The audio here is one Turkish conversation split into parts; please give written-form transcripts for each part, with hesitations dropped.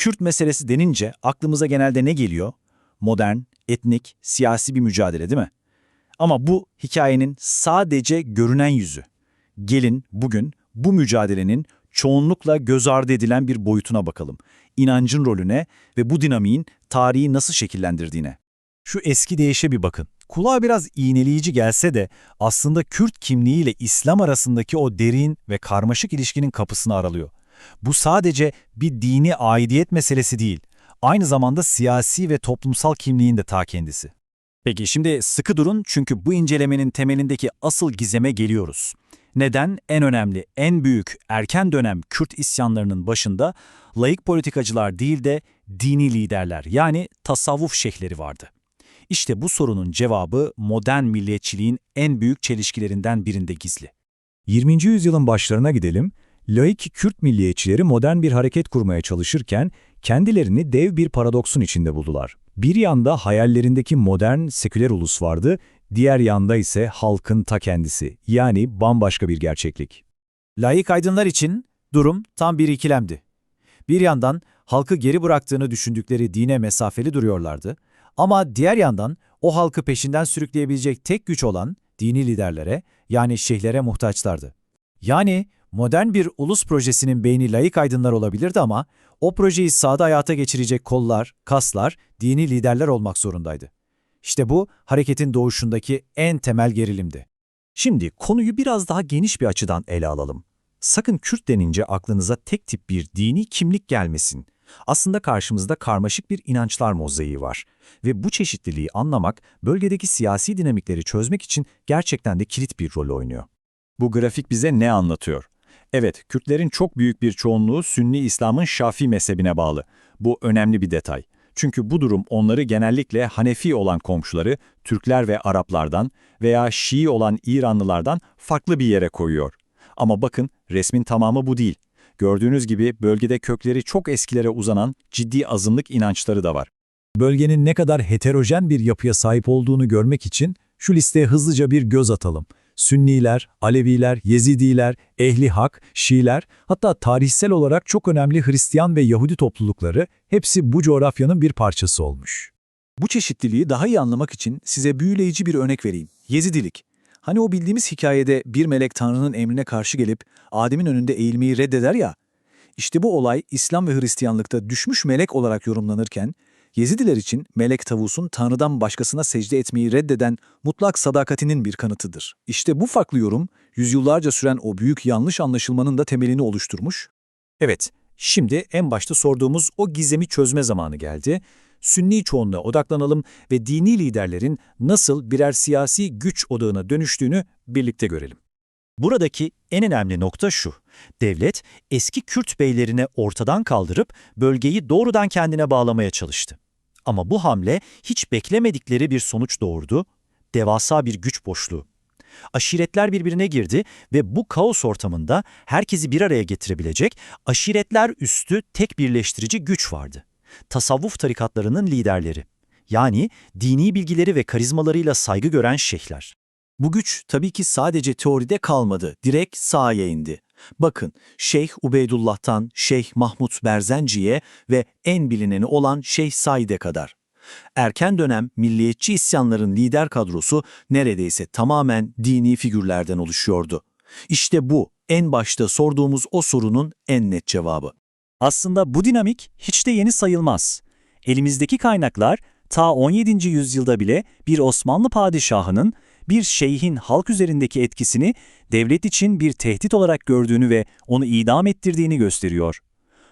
Kürt meselesi denince aklımıza genelde ne geliyor? Modern, etnik, siyasi bir mücadele değil mi? Ama bu hikayenin sadece görünen yüzü. Gelin bugün bu mücadelenin çoğunlukla göz ardı edilen bir boyutuna bakalım. İnancın rolüne ve bu dinamiğin tarihi nasıl şekillendirdiğine. Şu eski deyişe bir bakın. Kulağa biraz iğneleyici gelse de aslında Kürt kimliğiyle İslam arasındaki o derin ve karmaşık ilişkinin kapısını aralıyor. Bu sadece bir dini aidiyet meselesi değil, aynı zamanda siyasi ve toplumsal kimliğin de ta kendisi. Peki şimdi sıkı durun çünkü bu incelemenin temelindeki asıl gizeme geliyoruz. Neden en önemli, en büyük, erken dönem Kürt isyanlarının başında laik politikacılar değil de dini liderler yani tasavvuf şeyhleri vardı? İşte bu sorunun cevabı modern milliyetçiliğin en büyük çelişkilerinden birinde gizli. 20. yüzyılın başlarına gidelim. Laik Kürt milliyetçileri modern bir hareket kurmaya çalışırken kendilerini dev bir paradoksun içinde buldular. Bir yanda hayallerindeki modern, seküler ulus vardı, diğer yanda ise halkın ta kendisi, yani bambaşka bir gerçeklik. Laik aydınlar için durum tam bir ikilemdi. Bir yandan halkı geri bıraktığını düşündükleri dine mesafeli duruyorlardı ama diğer yandan o halkı peşinden sürükleyebilecek tek güç olan dini liderlere yani şeyhlere muhtaçlardı. Yani modern bir ulus projesinin beyni laik aydınlar olabilirdi ama o projeyi sahada hayata geçirecek kollar, kaslar, dini liderler olmak zorundaydı. İşte bu hareketin doğuşundaki en temel gerilimdi. Şimdi konuyu biraz daha geniş bir açıdan ele alalım. Sakın Kürt denince aklınıza tek tip bir dini kimlik gelmesin. Aslında karşımızda karmaşık bir inançlar mozaiği var. Ve bu çeşitliliği anlamak, bölgedeki siyasi dinamikleri çözmek için gerçekten de kilit bir rol oynuyor. Bu grafik bize ne anlatıyor? Evet, Kürtlerin çok büyük bir çoğunluğu Sünni İslam'ın Şafii mezhebine bağlı. Bu önemli bir detay. Çünkü bu durum onları genellikle Hanefi olan komşuları, Türkler ve Araplardan veya Şii olan İranlılardan farklı bir yere koyuyor. Ama bakın, resmin tamamı bu değil. Gördüğünüz gibi bölgede kökleri çok eskilere uzanan ciddi azınlık inançları da var. Bölgenin ne kadar heterojen bir yapıya sahip olduğunu görmek için şu listeye hızlıca bir göz atalım. Sünniler, Aleviler, Yezidiler, Ehli Hak, Şiiler, hatta tarihsel olarak çok önemli Hristiyan ve Yahudi toplulukları hepsi bu coğrafyanın bir parçası olmuş. Bu çeşitliliği daha iyi anlamak için size büyüleyici bir örnek vereyim. Yezidilik. Hani o bildiğimiz hikayede bir melek Tanrı'nın emrine karşı gelip Adem'in önünde eğilmeyi reddeder ya. İşte bu olay İslam ve Hristiyanlıkta düşmüş melek olarak yorumlanırken, Yezidiler için melek tavusun Tanrı'dan başkasına secde etmeyi reddeden mutlak sadakatinin bir kanıtıdır. İşte bu farklı yorum, yüzyıllarca süren o büyük yanlış anlaşılmanın da temelini oluşturmuş. Evet, şimdi en başta sorduğumuz o gizemi çözme zamanı geldi. Sünni çoğunluğa odaklanalım ve dini liderlerin nasıl birer siyasi güç odağına dönüştüğünü birlikte görelim. Buradaki en önemli nokta şu: devlet eski Kürt beylerini ortadan kaldırıp bölgeyi doğrudan kendine bağlamaya çalıştı. Ama bu hamle hiç beklemedikleri bir sonuç doğurdu: devasa bir güç boşluğu. Aşiretler birbirine girdi ve bu kaos ortamında herkesi bir araya getirebilecek aşiretler üstü tek birleştirici güç vardı. Tasavvuf tarikatlarının liderleri, yani dini bilgileri ve karizmalarıyla saygı gören şeyhler. Bu güç tabii ki sadece teoride kalmadı, direkt sahaya indi. Bakın, Şeyh Ubeydullah'tan Şeyh Mahmud Berzenci'ye ve en bilineni olan Şeyh Said'e kadar. Erken dönem milliyetçi isyanların lider kadrosu neredeyse tamamen dini figürlerden oluşuyordu. İşte bu, en başta sorduğumuz o sorunun en net cevabı. Aslında bu dinamik hiç de yeni sayılmaz. Elimizdeki kaynaklar ta 17. yüzyılda bile bir Osmanlı padişahının bir şeyhin halk üzerindeki etkisini devlet için bir tehdit olarak gördüğünü ve onu idam ettirdiğini gösteriyor.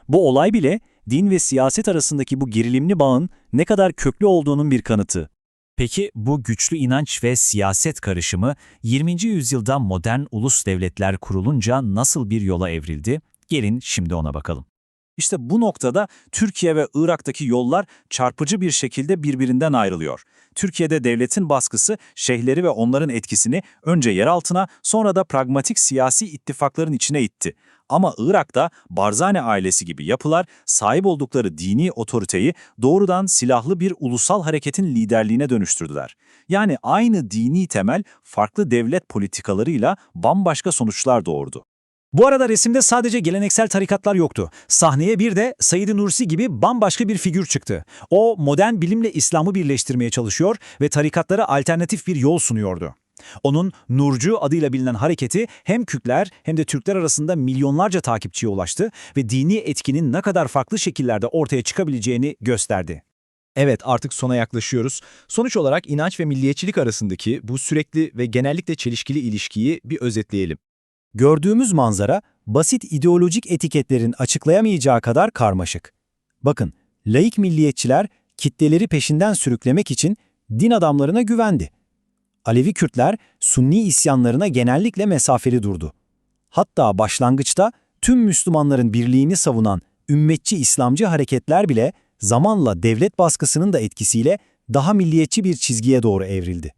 Bu olay bile din ve siyaset arasındaki bu gerilimli bağın ne kadar köklü olduğunun bir kanıtı. Peki bu güçlü inanç ve siyaset karışımı 20. yüzyılda modern ulus devletler kurulunca nasıl bir yola evrildi? Gelin şimdi ona bakalım. İşte bu noktada Türkiye ve Irak'taki yollar çarpıcı bir şekilde birbirinden ayrılıyor. Türkiye'de devletin baskısı şeyhleri ve onların etkisini önce yer altına sonra da pragmatik siyasi ittifakların içine itti. Ama Irak'ta Barzani ailesi gibi yapılar sahip oldukları dini otoriteyi doğrudan silahlı bir ulusal hareketin liderliğine dönüştürdüler. Yani aynı dini temel farklı devlet politikalarıyla bambaşka sonuçlar doğurdu. Bu arada resimde sadece geleneksel tarikatlar yoktu. Sahneye bir de Said-i Nursi gibi bambaşka bir figür çıktı. O modern bilimle İslam'ı birleştirmeye çalışıyor ve tarikatlara alternatif bir yol sunuyordu. Onun Nurcu adıyla bilinen hareketi hem Kürtler hem de Türkler arasında milyonlarca takipçiye ulaştı ve dini etkinin ne kadar farklı şekillerde ortaya çıkabileceğini gösterdi. Evet, artık sona yaklaşıyoruz. Sonuç olarak inanç ve milliyetçilik arasındaki bu sürekli ve genellikle çelişkili ilişkiyi bir özetleyelim. Gördüğümüz manzara basit ideolojik etiketlerin açıklayamayacağı kadar karmaşık. Bakın, laik milliyetçiler kitleleri peşinden sürüklemek için din adamlarına güvendi. Alevi Kürtler Sunni isyanlarına genellikle mesafeli durdu. Hatta başlangıçta tüm Müslümanların birliğini savunan ümmetçi İslamcı hareketler bile zamanla devlet baskısının da etkisiyle daha milliyetçi bir çizgiye doğru evrildi.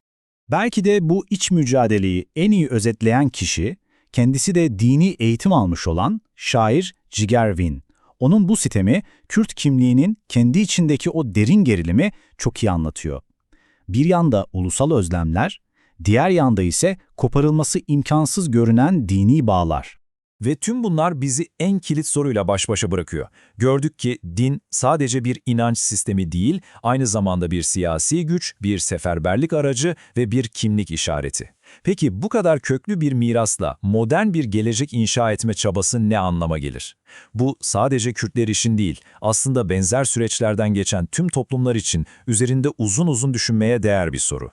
Belki de bu iç mücadeleyi en iyi özetleyen kişi, kendisi de dini eğitim almış olan şair Ciger Wyn. Onun bu sitemi, Kürt kimliğinin kendi içindeki o derin gerilimi çok iyi anlatıyor. Bir yanda ulusal özlemler, diğer yanda ise koparılması imkansız görünen dini bağlar. Ve tüm bunlar bizi en kilit soruyla baş başa bırakıyor. Gördük ki din sadece bir inanç sistemi değil, aynı zamanda bir siyasi güç, bir seferberlik aracı ve bir kimlik işareti. Peki bu kadar köklü bir mirasla modern bir gelecek inşa etme çabası ne anlama gelir? Bu sadece Kürtler için değil, aslında benzer süreçlerden geçen tüm toplumlar için üzerinde uzun uzun düşünmeye değer bir soru.